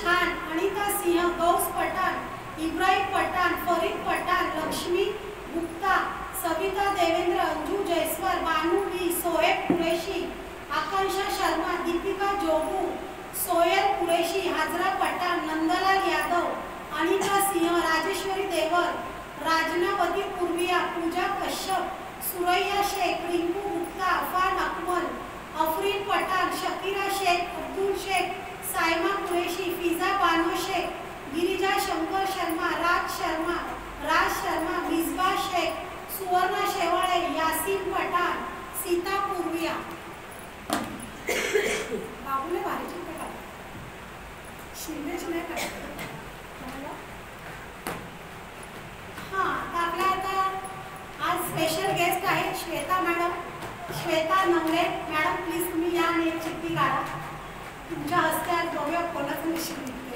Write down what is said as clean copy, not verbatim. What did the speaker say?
Khan, Anita Singh, Gauss Pathan, Ibrahim Pathan, Farid Pathan, Lakshmi Gupta, Savita Devendra, Anju Jaiswal, बानू बी, सोहेब कुरैशी, आकांक्षा शर्मा, दीपिका जोगू, सोयल कुरैशी, हाजरा पठाण, नंदलाल यादव, अनिता सिंह, राजेश्वरी देवर, राजनावती पूर्विया, पूजा Kashyap, Suraiya Shaikh, Rinku Gupta, Afaan Akmal, Afreen Pathan, Shakira Shaikh, Abdul Shaikh, Saima Qureshi, फिजा बानो शेख, गिरिजा शंकर शर्मा, राज शर्मा, मिसबा शेख, सुवर्णा शेवाळे, यासीन पठाण, सीता पूर्विया. बाबूले भारी चित्र काढ. शिंदेच नाही काढत. हां, आपल्या आता आज स्पेशल गेस्ट आहेत Shweta madam, Shweta Navale madam. Please तुम्ही या आणि एक चिठ्ठी काढा. तुमच्या हस्ते आज बघूया कोणाचं निश्चित.